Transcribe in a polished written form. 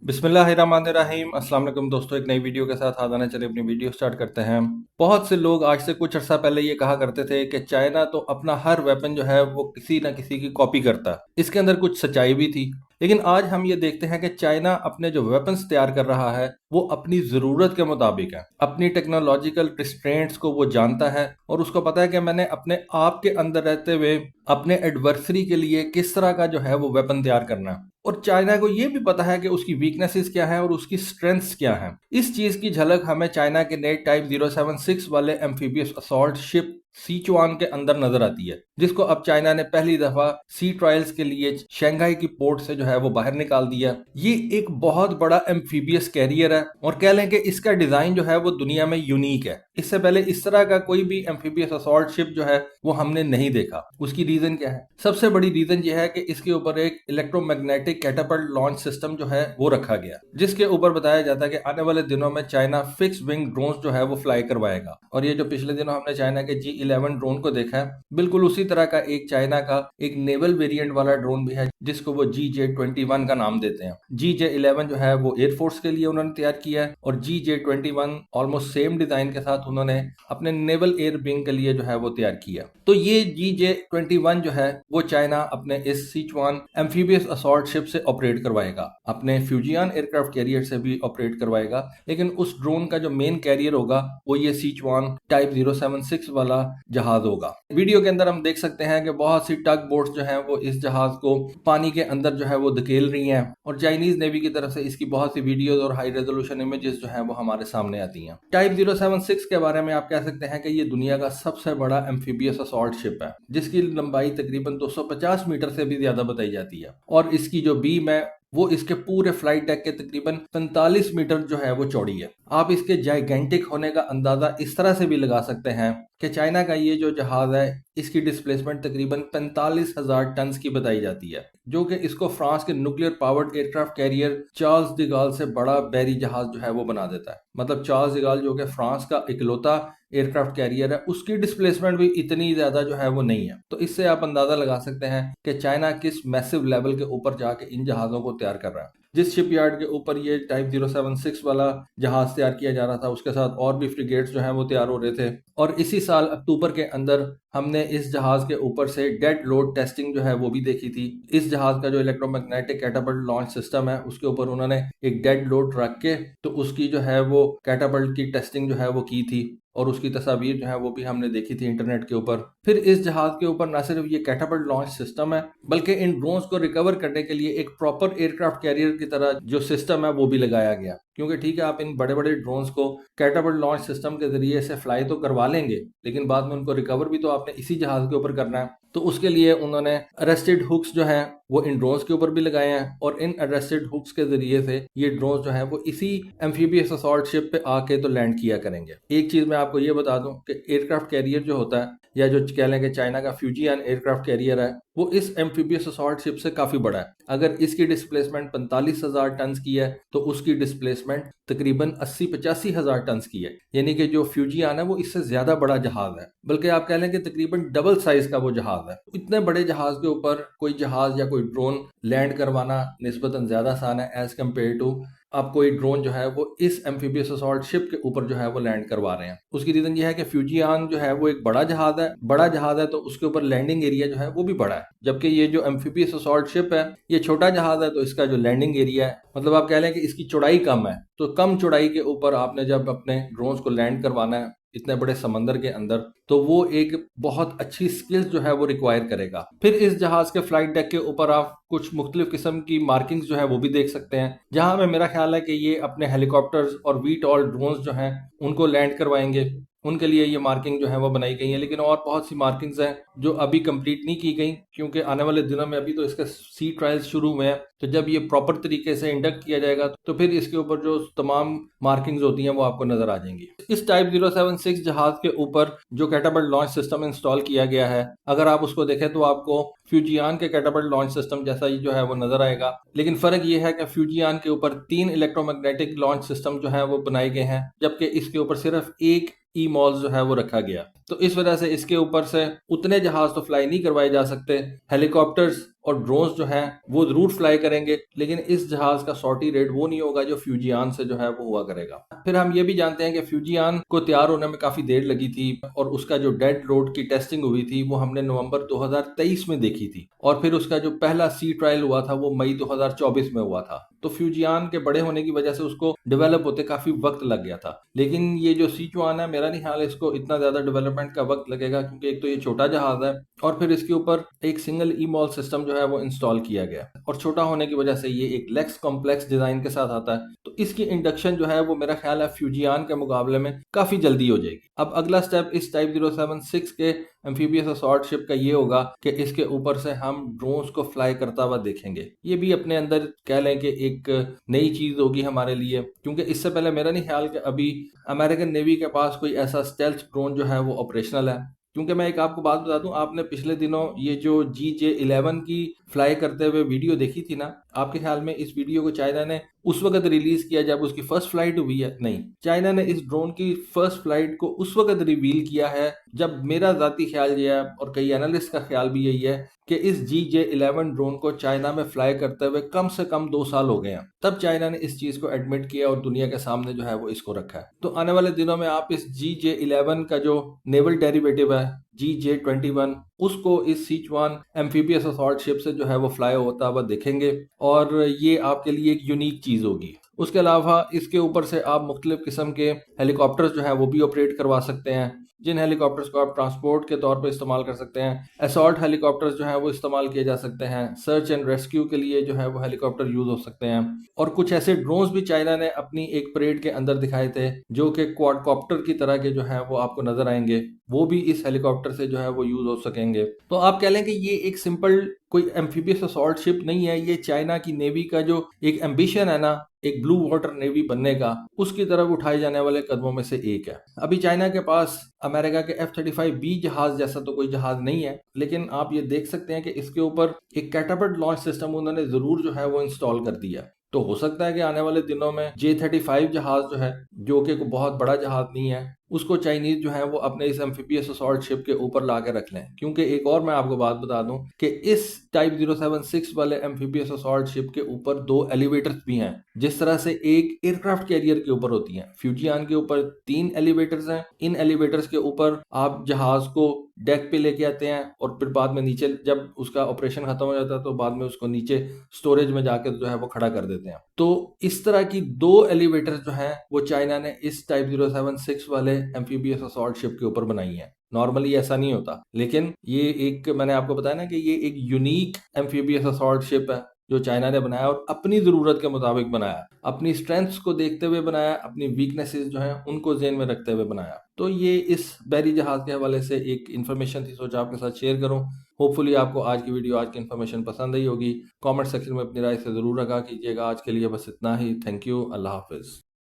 बिस्मिल्लाहिर्रहमानिर्रहीम। अस्सलाम वालेकुम दोस्तों, एक नई वीडियो के साथ आज आना चले अपनी वीडियो स्टार्ट करते हैं। बहुत से लोग आज से कुछ अर्सा पहले ये कहा करते थे कि चाइना तो अपना हर वेपन जो है वो किसी ना किसी की कॉपी करता है। इसके अंदर कुछ सच्चाई भी थी, लेकिन आज हम ये देखते हैं कि चाइना अपने जो वेपन्स तैयार कर रहा है वो अपनी ज़रूरत के मुताबिक है। अपनी टेक्नोलॉजिकल रिस्ट्रेंट्स को वो जानता है और उसको पता है कि मैंने अपने आप के अंदर रहते हुए अपने एडवर्सरी के लिए किस तरह का जो है वो वेपन तैयार करना है। और चाइना को ये भी पता है कि उसकी वीकनेसेस क्या है और उसकी स्ट्रेंथ्स क्या हैं। इस चीज की झलक हमें चाइना के नए टाइप 076 वाले एम्फीबियस असॉल्ट शिप सीचुआन के अंदर नजर आती है, जिसको अब चाइना ने पहली दफा सी ट्रायल्स के लिए शंघाई की पोर्ट से जो है वो बाहर निकाल दिया। ये एक बहुत बड़ा एम्फीबियस कैरियर है और कह लें कि इसका डिजाइन जो है वो दुनिया में यूनिक है। इससे पहले इस तरह का कोई भी एम्फीबियस असॉल्ट शिप जो है वो हमने नहीं देखा। उसकी रीजन क्या है? सबसे बड़ी रीजन ये है कि इसके ऊपर एक इलेक्ट्रोमैग्नेटिक कैटापल्ट लॉन्च सिस्टम जो है वो रखा गया, जिसके ऊपर बताया जाता है कि आने वाले दिनों में चाइना फिक्स विंग ड्रोन्स जो है वो फ्लाई करवाएगा। और ये जो पिछले दिनों हमने चाइना के G11 ड्रोन को देखा है, बिल्कुल उसी तरह का एक चाइना का एक नेवल वेरिएंट वाला ड्रोन भी है, जिसको वो GJ-21 का नाम देते हैं। GJ-11 जो है वो एयरफोर्स के लिए उन्होंने तैयार किया है और GJ-21 ऑलमोस्ट सेम डिजाइन के साथ उन्होंने अपने नेवल एयर विंग के लिए जो है वो तैयार किया। तो ये GJ-21 जो है वो चाइना अपने इस सिचुआन एम्फीबियस असॉल्ट शिप से ऑपरेट करवाएगा, अपने फ्यूजियन एयरक्राफ्ट कैरियर से भी ऑपरेट करवाएगा। लेकिन उस ड्रोन का जो मेन कैरियर होगा वो ये सिचुआन टाइप 076 वाला जहाज होगा। वीडियो के अंदर हम देख सकते हैं कि बहुत सी टग बोट्स जो हैं वो इस जहाज को पानी के अंदर जो है वो धकेल रही हैं और चाइनीज नेवी की तरफ से इसकी बहुत सी वीडियोज और हाई रेजोल्यूशन इमेजेस जो है वो हमारे सामने आती हैं। टाइप 076 के बारे में आप कह सकते हैं कि ये दुनिया का सबसे बड़ा एम्फीबियस असॉल्ट शिप है, जिसकी लंबाई तकरीबन 250 मीटर से भी ज्यादा बताई जाती है और इसकी जो बीम है वो इसके पूरे फ्लाइट डेक के तकरीबन 45 मीटर जो है वो चौड़ी है। आप इसके जाइगेंटिक होने का अंदाजा इस तरह से भी लगा सकते हैं कि चाइना का ये जो जहाज है इसकी डिस्प्लेसमेंट तकरीबन 45,000 टन की बताई जाती है, जो कि इसको फ्रांस के nuclear powered aircraft carrier Charles de गाल से बड़ा बैरी जहाज जो है वो बना देता है। मतलब चार्ल्स डी गाल जो कि फ्रांस का इकलौता एयरक्राफ्ट कैरियर है, उसकी डिस्प्लेसमेंट भी इतनी ज्यादा जो है वो नहीं है। तो इससे आप अंदाजा लगा सकते हैं कि चाइना किस मैसिव लेवल के ऊपर जाके इन जहाजों को तैयार कर रहा है। जिस शिपयार्ड के ऊपर ये टाइप 076 वाला जहाज तैयार किया जा रहा था, उसके साथ और भी फ्रिगेट्स जो हैं वो तैयार हो रहे थे। और इसी साल अक्टूबर के अंदर हमने इस जहाज के ऊपर से डेड लोड टेस्टिंग जो है वो भी देखी थी। इस जहाज का जो इलेक्ट्रोमैग्नेटिक कैटापल्ट लॉन्च सिस्टम है उसके ऊपर उन्होंने एक डेड लोड रख के तो उसकी जो है वो कैटापल्ट की टेस्टिंग जो है वो की थी और उसकी तस्वीर जो है वो भी हमने देखी थी इंटरनेट के ऊपर। फिर इस जहाज के ऊपर न सिर्फ ये कैटापल्ट लॉन्च सिस्टम है, बल्कि इन ड्रोन्स को रिकवर करने के लिए एक प्रॉपर एयरक्राफ्ट कैरियर की तरह जो सिस्टम है वो भी लगाया गया। क्योंकि ठीक है, आप इन बड़े बड़े ड्रोन्स को कैटापल्ट लॉन्च सिस्टम के जरिए से फ्लाई तो करवा लेंगे, लेकिन बाद में उनको रिकवर भी तो आपने इसी जहाज के ऊपर करना है। तो उसके लिए उन्होंने अरेस्टेड हुक्स जो हैं वो इन ड्रोन्स के ऊपर भी लगाए हैं और इन अरेस्टेड हुक्स के जरिए से ये ड्रोन्स जो हैं वो इसी एम्फीबियस असॉल्ट शिप पे आके तो लैंड किया करेंगे। एक चीज मैं आपको ये बता दूं कि एयरक्राफ्ट कैरियर जो होता है, या जो कह लें कि चाइना का फ्यूजियन एयरक्राफ्ट कैरियर है, वो इस एम्फीबियस असॉल्ट शिप से काफी बड़ा है। अगर इसकी डिस्प्लेसमेंट 45,000 टन की है तो उसकी डिस्प्लेसमेंट तकरीबन 80-85,000 टन की है। यानी कि जो फ्यूजियन है वो इससे ज्यादा बड़ा जहाज है, बल्कि आप कह लें कि तकरीबन डबल साइज का वो जहाज है। इतने बड़े जहाज के ऊपर कोई जहाज या कोई ड्रोन लैंड करवाना निस्बतन ज्यादा आसान है एज कम्पेयर टू आप कोई ड्रोन जो है वो इस एम्फीबियस असॉल्ट शिप के ऊपर जो है वो लैंड करवा रहे हैं। उसकी रीजन ये है कि फ्यूजियन जो है वो एक बड़ा जहाज है तो उसके ऊपर लैंडिंग एरिया जो है वो भी बड़ा है, जबकि ये जो एम्फीबियस असॉल्ट शिप है ये छोटा जहाज है तो इसका जो लैंडिंग एरिया है, मतलब आप कह लें कि इसकी चौड़ाई कम है। तो कम चौड़ाई के ऊपर आपने जब अपने ड्रोन्स को लैंड करवाना है इतने बड़े समंदर के अंदर, तो वो एक बहुत अच्छी स्किल्स जो है वो रिक्वायर करेगा। फिर इस जहाज के फ्लाइट डेक के ऊपर आप कुछ मुख्तलिफ किस्म की मार्किंग्स जो है वो भी देख सकते हैं, जहां में मेरा ख्याल है कि ये अपने हेलीकॉप्टर्स और VTOL ड्रोन्स जो हैं उनको लैंड करवाएंगे, उनके लिए ये मार्किंग जो है वो बनाई गई है। लेकिन और बहुत सी मार्किंग्स हैं जो अभी कंप्लीट नहीं की गई, क्योंकि आने वाले दिनों में अभी तो इसके सी ट्रायल्स शुरू हुए हैं। तो जब ये प्रॉपर तरीके से इंडक्ट किया जाएगा तो फिर इसके ऊपर जो तमाम मार्किंग्स होती हैं वो आपको नजर आ जाएंगी। इस टाइप 076 जहाज के ऊपर जो कैटापल्ट लॉन्च सिस्टम इंस्टॉल किया गया है, अगर आप उसको देखें तो आपको फ्यूजियन के कैटापल्ट लॉन्च सिस्टम जैसा ही जो है वो नजर आएगा। लेकिन फर्क ये है कि फ्यूजियन के ऊपर 3 इलेक्ट्रोमैग्नेटिक लॉन्च सिस्टम जो है वो बनाए गए हैं, जबकि इसके ऊपर सिर्फ एक ई-मॉल्स जो है वो रखा गया। तो इस वजह से इसके ऊपर से उतने जहाज तो फ्लाई नहीं करवाए जा सकते। हेलीकॉप्टर्स और ड्रोन्स जो हैं वो जरूर फ्लाई करेंगे, लेकिन इस जहाज का सॉर्टी रेट वो नहीं होगा जो फ्यूजियान से जो है वो हुआ करेगा। फिर हम ये भी जानते हैं कि फ्यूजियान को तैयार होने में काफी देर लगी थी और उसका जो डेड रोड की टेस्टिंग हुई थी वो हमने नवंबर 2023 में देखी थी, और फिर उसका जो पहला सी ट्रायल हुआ था वो मई 2024 में हुआ था। तो फ्यूजियान के बड़े होने की वजह से उसको डेवलप होते काफी वक्त लग गया था। लेकिन ये जो सिचुआन है, मेरा नहीं ख्याल इसको इतना ज्यादा डेवलपमेंट का वक्त लगेगा, क्योंकि एक तो ये छोटा जहाज है और फिर इसके ऊपर एक सिंगल ईमॉल सिस्टम जो है वो इंस्टॉल किया गया, और छोटा होने की वजह से ये एक लेक्स कॉम्प्लेक्स डिजाइन के साथ आता है। तो इसकी इंडक्शन जो है वो मेरा ख्याल है फ्यूजियान के मुकाबले में काफी जल्दी हो जाएगी। अब अगला स्टेप इस टाइप 076 के एम्फीबियस असॉल्ट शिप का ये होगा कि इसके ऊपर से हम ड्रोन्स को फ्लाई करता हुआ देखेंगे। ये भी अपने अंदर कह लें कि एक नई चीज होगी हमारे लिए, क्योंकि इससे पहले मेरा नहीं ख्याल कि अभी अमेरिकन नेवी के पास कोई ऐसा स्टेल्थ ड्रोन जो है वो ऑपरेशनल है। क्योंकि मैं एक आपको बात बता दूं, आपने पिछले दिनों ये जो GJ-11 की फ्लाई करते हुए वीडियो देखी थी ना, आपके ख्याल में इस वीडियो को चाइना ने उस वक्त रिलीज किया जब उसकी फर्स्ट फ्लाइट हुई है? नहीं, चाइना ने इस ड्रोन की फर्स्ट फ्लाइट को उस वक्त रिवील किया है जब, मेरा जाती ख्याल ये है और कई एनालिस्ट का ख्याल भी यही है, कि इस GJ-11 ड्रोन को चाइना में फ्लाई करते हुए कम से कम 2 साल हो गए हैं। तब चाइना ने इस चीज को एडमिट किया और दुनिया के सामने जो है वो इसको रखा है। तो आने वाले दिनों में आप इस GJ-11 का जो नेवल डेरिवेटिव है GJ-21, उसको इस सिचुआन एम्फीबियस असॉल्ट शिप से जो है वो फ्लाई होता हुआ देखेंगे, और ये आपके लिए एक यूनिक चीज होगी। उसके अलावा इसके ऊपर से आप मुख्तलिफ किस्म के हेलीकॉप्टर्स जो है वो भी ऑपरेट करवा सकते हैं, जिन हेलीकॉप्टर्स को आप ट्रांसपोर्ट के तौर पर इस्तेमाल कर सकते हैं। असॉल्ट हेलीकॉप्टर्स जो है वो इस्तेमाल किए जा सकते हैं, सर्च एंड रेस्क्यू के लिए जो है वो हेलीकॉप्टर यूज हो सकते हैं। और कुछ ऐसे ड्रोन्स भी चाइना ने अपनी एक परेड के अंदर दिखाए थे जो कि क्वाडकॉप्टर की तरह के जो है वो आपको नजर आएंगे, वो भी इस हेलीकॉप्टर से जो है वो यूज हो सकेंगे। तो आप कह लें कि ये एक सिंपल कोई एम्फीबियस असॉल्ट शिप नहीं है, ये चाइना की नेवी का जो एक एम्बिशन है ना, एक ब्लू वाटर नेवी बनने का, उसकी तरफ उठाए जाने वाले कदमों में से एक है। अभी चाइना के पास अमेरिका के F-35B जहाज जैसा तो कोई जहाज नहीं है, लेकिन आप ये देख सकते हैं कि इसके ऊपर एक कैटापल्ट लॉन्च सिस्टम उन्होंने जरूर जो है वो इंस्टॉल कर दिया। तो हो सकता है कि आने वाले दिनों में J-35 जहाज जो है, जो कि कोई बहुत बड़ा जहाज नहीं है, उसको चाइनीज जो है वो अपने इस एम्फीबियस असॉल्ट शिप के ऊपर ला के रख लें। क्योंकि एक और मैं आपको बात बता दूं कि इस टाइप 076 वाले एम्फीबियस असॉल्ट शिप के ऊपर 2 एलिवेटर्स भी हैं, जिस तरह से एक एयरक्राफ्ट कैरियर के ऊपर होती हैं। फ्यूजियान के ऊपर 3 एलिवेटर्स हैं। इन एलिवेटर्स के ऊपर आप जहाज को डेक पे लेके आते हैं और फिर बाद में नीचे, जब उसका ऑपरेशन खत्म हो जाता है तो बाद में उसको नीचे स्टोरेज में जाकर जो है वो खड़ा कर देते हैं। तो इस तरह की 2 एलिवेटर्स जो हैं वो चाइना ने इस टाइप 076 वाले एम्फीबियस असॉल्ट शिप के ऊपर बनाई है। नॉर्मली ऐसा नहीं होता, लेकिन ये एक, मैंने आपको बताया ना कि ये एक यूनिक एम्फीबियस असॉल्ट शिप है जो चाइना ने बनाया और अपनी जरूरत के मुताबिक बनाया, अपनी स्ट्रेंथ्स को देखते हुए बनाया, अपनी वीकनेसेस जो हैं उनको ज़हन में रखते हुए बनाया। तो ये इस बैरी जहाज के हवाले से एक इन्फॉर्मेशन थी, सोचा आपके साथ शेयर करूं। होपफुली आपको आज की वीडियो, आज की इन्फॉर्मेशन पसंद आई होगी। कमेंट सेक्शन में अपनी राय से ज़रूर रखा कीजिएगा। आज के लिए बस इतना ही। Thank you. अल्लाह हाफिज़।